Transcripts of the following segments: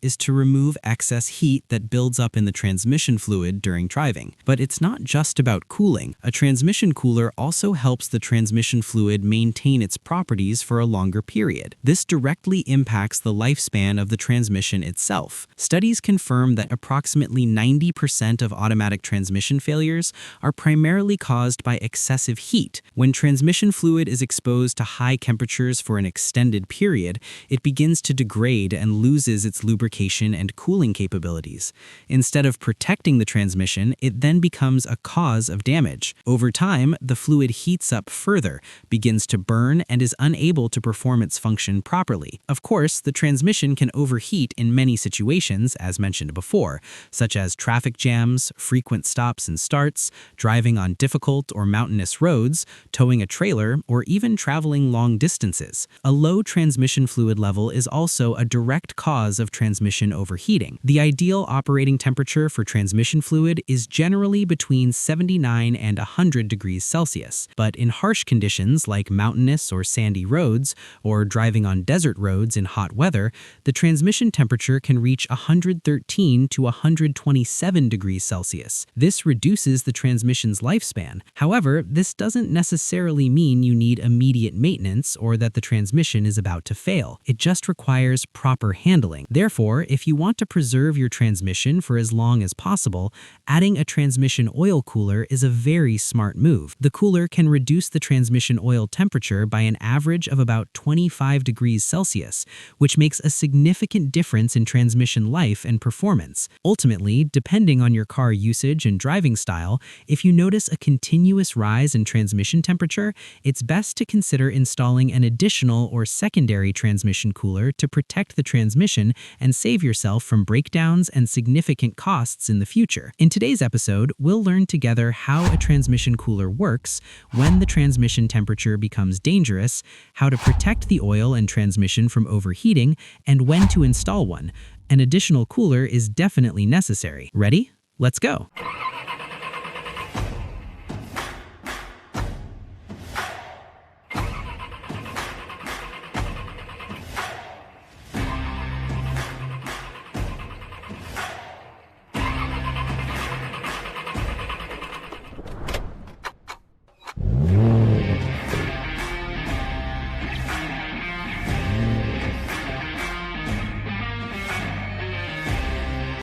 is to remove excess heat that builds up in the transmission fluid during driving. But it's not just about cooling. A transmission cooler also helps the transmission fluid maintain its properties for a longer period. This directly impacts the lifespan of the transmission itself. Studies confirm that approximately 90% of automatic transmission failures are primarily caused by excessive heat. When transmission fluid is exposed to high temperatures for an extended period, it begins to degrade and loses its lubrication and cooling capabilities. Instead of protecting the transmission, it then becomes a cause of damage. Over time, the fluid heats up further, begins to burn, and is unable to perform its function properly. Of course, the transmission can overheat in many situations, as mentioned before, such as traffic jams, frequent stops and starts, driving on difficult or mountainous roads, towing a trailer, or even traveling long distances. A low transmission fluid level is also a direct cause of transmission overheating. The ideal operating temperature for transmission fluid is generally between 79 and 100 degrees Celsius, but in harsh conditions like mountainous or sandy roads, or driving on desert roads in hot weather, the transmission temperature can reach 113 to 127 degrees Celsius. This reduces the transmission's lifespan. However, this doesn't necessarily mean you need immediate maintenance or that the transmission is about to fail. It just requires proper handling. Therefore, if you want to preserve your transmission for as long as possible, adding a transmission oil cooler is a very smart move. The cooler can reduce the transmission oil temperature by an average of about 25 degrees Celsius, which makes a significant difference in transmission life and performance. Ultimately, depending on your car usage and driving style, if you notice a continuous rise in transmission temperature, it's best to consider installing an additional or secondary transmission cooler to protect the transmission and save yourself from breakdowns and significant costs in the future. In today's episode, we'll learn together how a transmission cooler works, when the transmission temperature becomes dangerous, how to protect the oil and transmission from overheating, and when to install one. An additional cooler is definitely necessary. Ready? Let's go!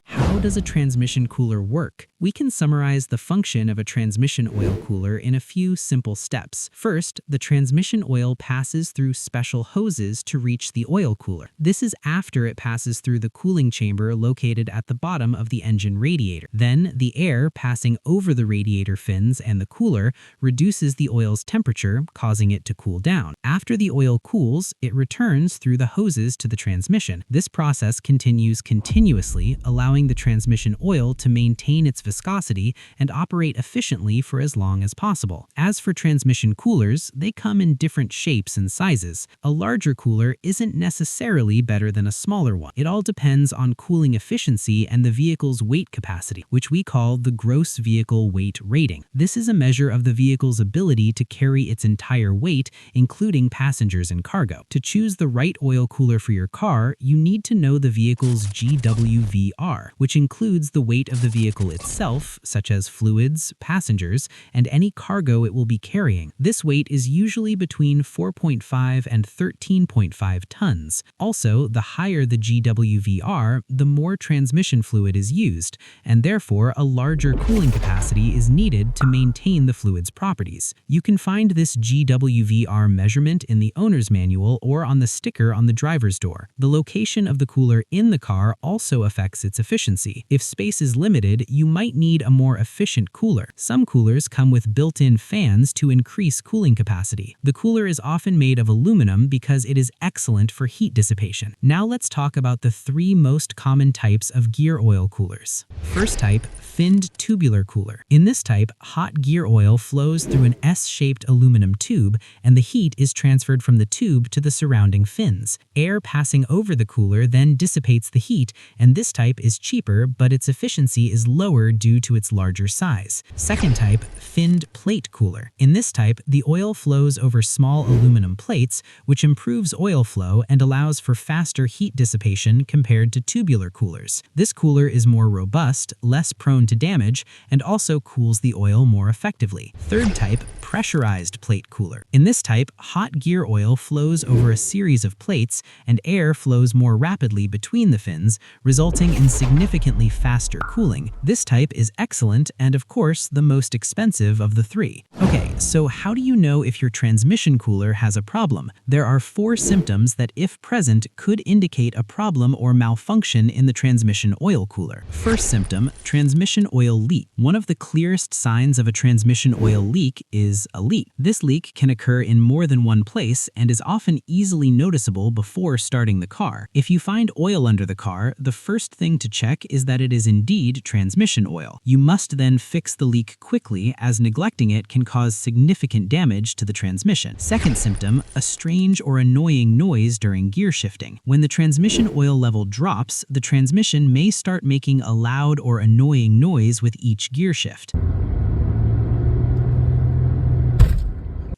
How does a transmission cooler work? We can summarize the function of a transmission oil cooler in a few simple steps. First, the transmission oil passes through special hoses to reach the oil cooler. This is after it passes through the cooling chamber located at the bottom of the engine radiator. Then, the air passing over the radiator fins and the cooler reduces the oil's temperature, causing it to cool down. After the oil cools, it returns through the hoses to the transmission. This process continues continuously, allowing the transmission oil to maintain its viscosity and operate efficiently for as long as possible. As for transmission coolers, they come in different shapes and sizes. A larger cooler isn't necessarily better than a smaller one. It all depends on cooling efficiency and the vehicle's weight capacity, which we call the gross vehicle weight rating. This is a measure of the vehicle's ability to carry its entire weight, including passengers and cargo. To choose the right oil cooler for your car, you need to know the vehicle's GWVR, which includes the weight of the vehicle itself, such as fluids, passengers, and any cargo it will be carrying. This weight is usually between 4.5 and 13.5 tons. Also, the higher the GWVR, the more transmission fluid is used, and therefore a larger cooling capacity is needed to maintain the fluid's properties. You can find this GWVR measurement in the owner's manual or on the sticker on the driver's door. The location of the cooler in the car also affects its efficiency. If space is limited, you might need a more efficient cooler. Some coolers come with built-in fans to increase cooling capacity. The cooler is often made of aluminum because it is excellent for heat dissipation. Now let's talk about the three most common types of gear oil coolers. First type, finned tubular cooler. In this type, hot gear oil flows through an S-shaped aluminum tube, and the heat is transferred from the tube to the surrounding fins. Air passing over the cooler then dissipates the heat, and this type is cheaper cheaper, but its efficiency is lower due to its larger size. Second type, finned plate cooler. In this type, the oil flows over small aluminum plates, which improves oil flow and allows for faster heat dissipation compared to tubular coolers. This cooler is more robust, less prone to damage, and also cools the oil more effectively. Third type, pressurized plate cooler. In this type, hot gear oil flows over a series of plates, and air flows more rapidly between the fins, resulting in significantly faster cooling. This type is excellent and, of course, the most expensive of the three. Okay, so how do you know if your transmission cooler has a problem? There are 4 symptoms that, if present, could indicate a problem or malfunction in the transmission oil cooler. First symptom, transmission oil leak. One of the clearest signs of a transmission oil leak is a leak. This leak can occur in more than one place and is often easily noticeable before starting the car. If you find oil under the car, the first thing to check is that it is indeed transmission oil. You must then fix the leak quickly, as neglecting it can cause significant damage to the transmission. Second symptom, a strange or annoying noise during gear shifting. When the transmission oil level drops, the transmission may start making a loud or annoying noise with each gear shift.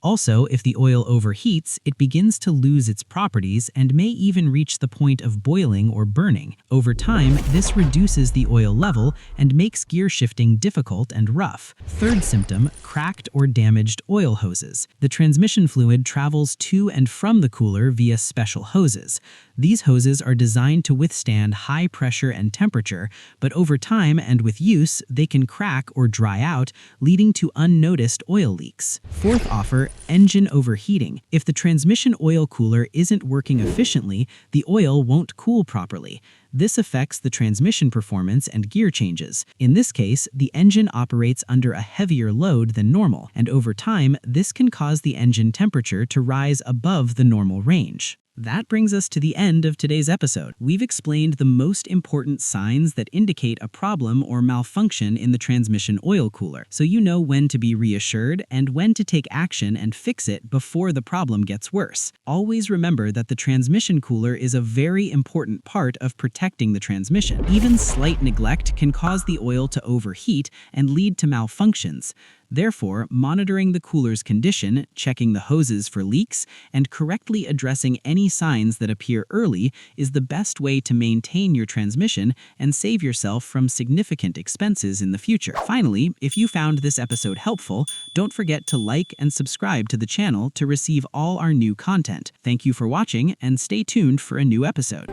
Also, if the oil overheats, it begins to lose its properties and may even reach the point of boiling or burning. Over time, this reduces the oil level and makes gear shifting difficult and rough. Third symptom, cracked or damaged oil hoses. The transmission fluid travels to and from the cooler via special hoses. These hoses are designed to withstand high pressure and temperature, but over time and with use, they can crack or dry out, leading to unnoticed oil leaks. Fourth offer, engine overheating. If the transmission oil cooler isn't working efficiently, the oil won't cool properly. This affects the transmission performance and gear changes. In this case, the engine operates under a heavier load than normal, and over time, this can cause the engine temperature to rise above the normal range. That brings us to the end of today's episode. We've explained the most important signs that indicate a problem or malfunction in the transmission oil cooler, so you know when to be reassured and when to take action and fix it before the problem gets worse. Always remember that the transmission cooler is a very important part of protecting the transmission. Even slight neglect can cause the oil to overheat and lead to malfunctions. Therefore, monitoring the cooler's condition, checking the hoses for leaks, and correctly addressing any signs that appear early is the best way to maintain your transmission and save yourself from significant expenses in the future. Finally, if you found this episode helpful, don't forget to like and subscribe to the channel to receive all our new content. Thank you for watching, and stay tuned for a new episode.